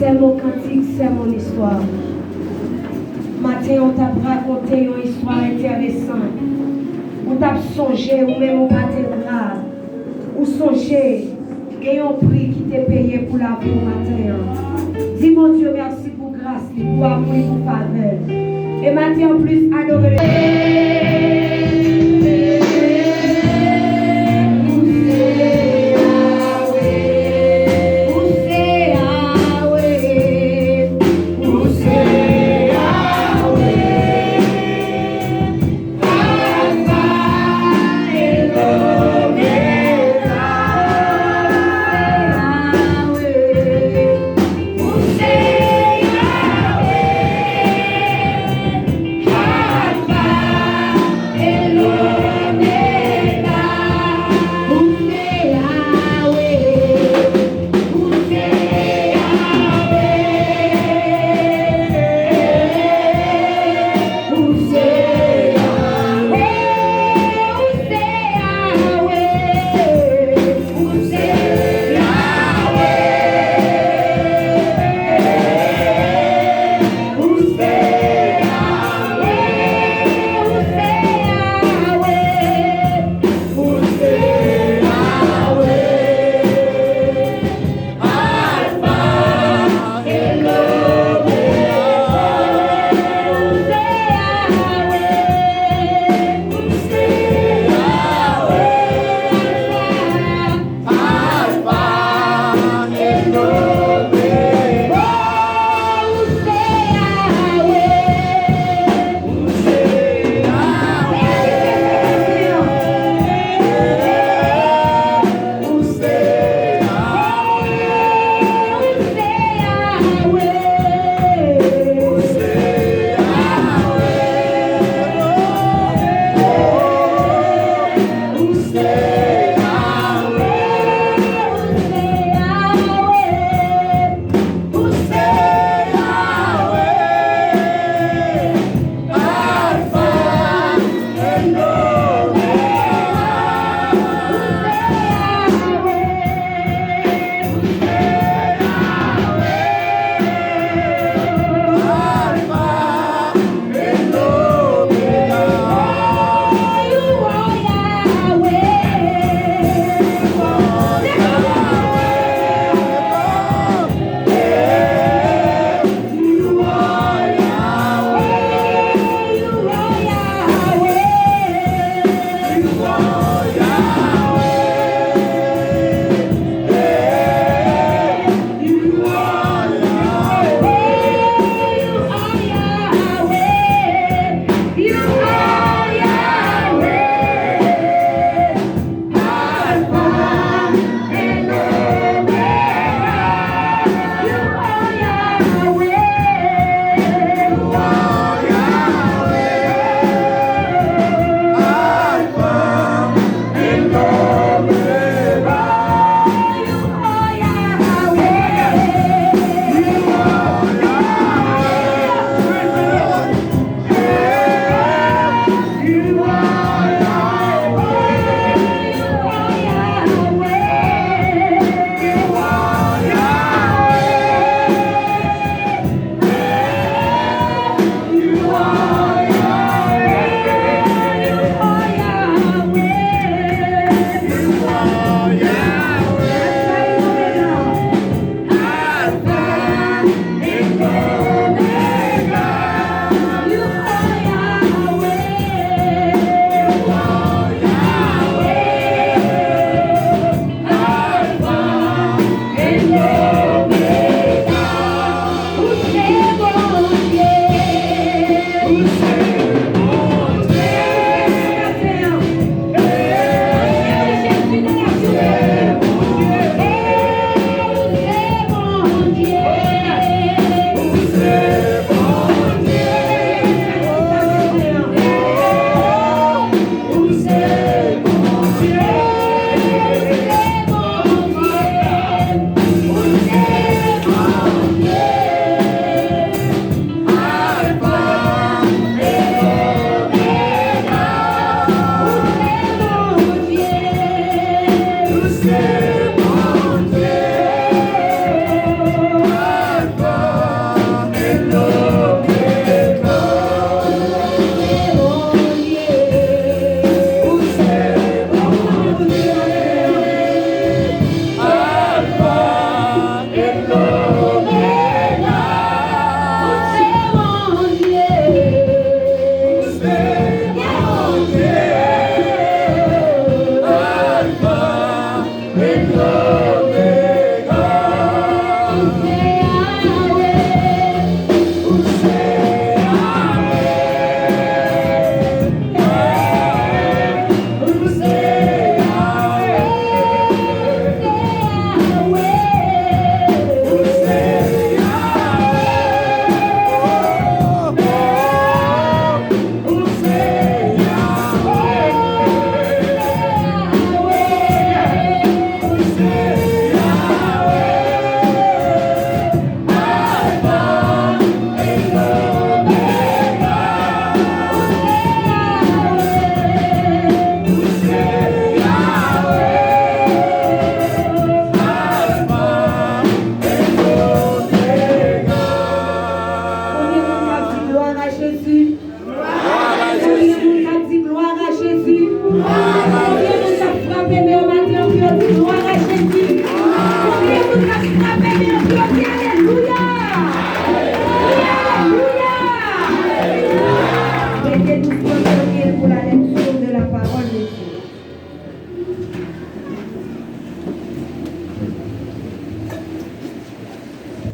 C'est mon cantique, c'est mon histoire. Matin, on t'a raconté une histoire intéressante. On t'a songé, ou même on t'a grave. Ou songé, et un prix qui t'est payé pour la vie au matin. Dis mon Dieu, merci pour grâce, pour amour et pour faveur. Et matin, en plus, adorer le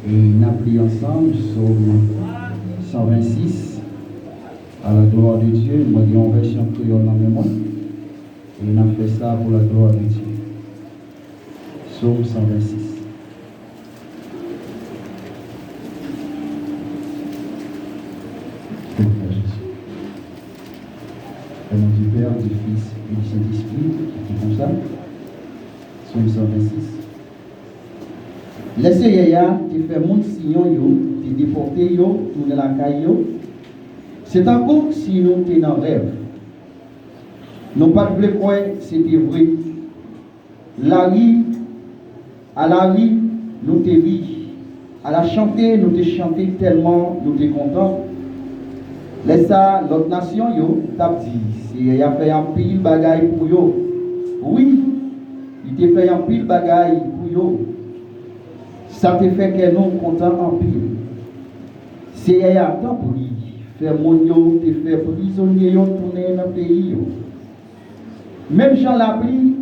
Et nous avons pris ensemble Psaume 126 à la gloire de Dieu. Moi, je dis en version créole dans mes mots. Et nous avons fait ça pour la gloire de Dieu. Psaume 126. Au nom du Père, du Fils et du Saint-Esprit, qui font ça. Psaume 126. Laissez Yaya qui fait mon sillon yo, qui déporté yo, tourner la caille yo. C'est encore si nous sommes dans rêve. Nous pas de quoi c'était vrai. La vie, à la vie, nous te ri. À la chanter, nous te chanter tellement nous te contents. Laisse ça, l'autre nation yo, t'a dit, c'est a fait un pile bagaille pour yo. Oui, il te fait un pile bagaille pour yo. Ça te fait que nous contents en pile. C'est un temps pour lui. Faire mon yo, te faire prisonnier yo, tourner dans le pays yo. Même Jean l'a pris,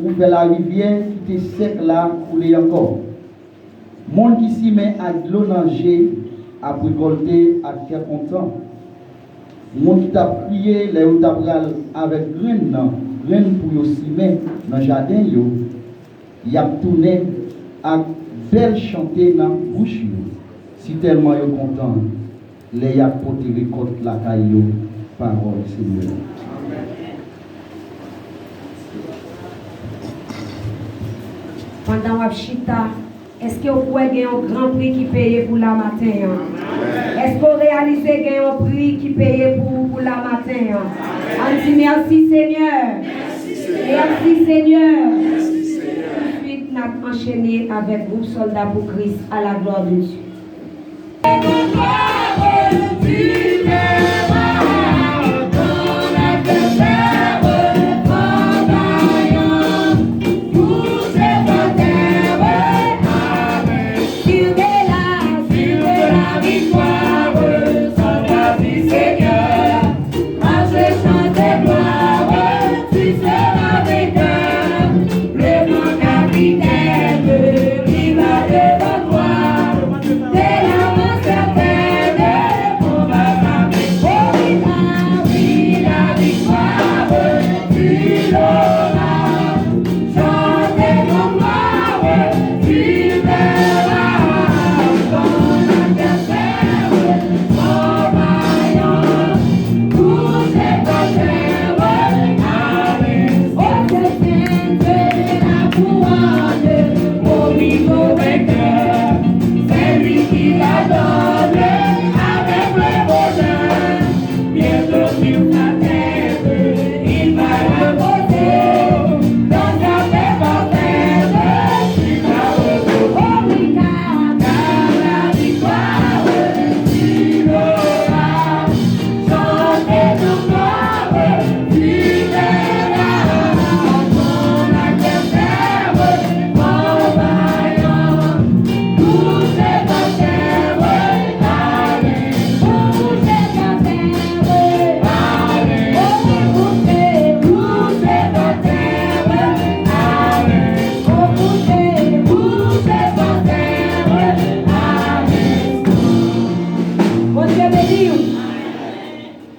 ou fait la rivière qui était sec là, couler encore. Monde qui s'y met à de l'eau nager, à récolter, à faire content. Monde qui t'a prié, les où t'a avec graine pour yo s'y mettre dans le jardin yo, y a tourné à belle chanter dans la bouche yo. Si tellement yo content, les y a porté récolte la caille yo, parole Seigneur. Pendant Wapchita, est-ce que vous pouvez gagner un grand prix qui paye pour la matin? Est-ce que vous réalisez un prix qui paye pour la matin? On dit merci Seigneur. Merci Seigneur. Tout de suite, nous avons enchaîné avec vous, soldats pour Christ, à la gloire de Dieu.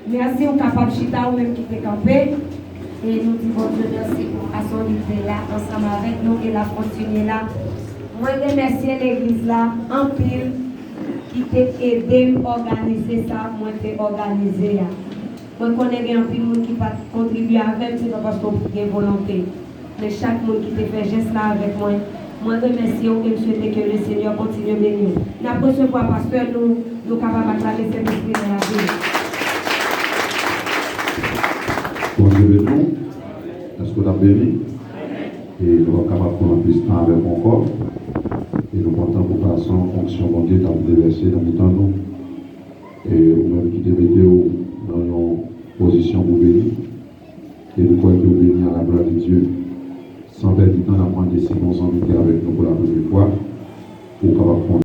Merci, on est capable de chita ou même qui peut camper. Et nous disons Dieu merci pour la façon d'être là, ensemble avec nous et la continuer là. Moi, je remercie l'église là, en pile, qui t'a aidé à organiser ça, moi, t'ai organisé. Moi, je connais un pile qui va contribuer avec, c'est pas parce qu'on a une volonté. Mais chaque monde qui t'a fait geste là avec moi, moi, je remercie et je souhaite que le Seigneur continue à bénir. Nous avons reçu pour pasteur, nous sommes capables d'acclamer cet esprit dans la vie. Bon Dieu de nous, est-ce que nous avons béni? Et nous sommes capables de prendre plus de temps avec mon corps. Et nous comptons pour passer en fonction de Dieu dans déversé dans le temps nous. Et vous-même qui devez dans une position pour bénir. Et nous croyons que vous bénissez à la gloire de Dieu. Sans perdre du temps, nous avons décidé de nous inviter avec nous pour la première fois. Pour pouvoir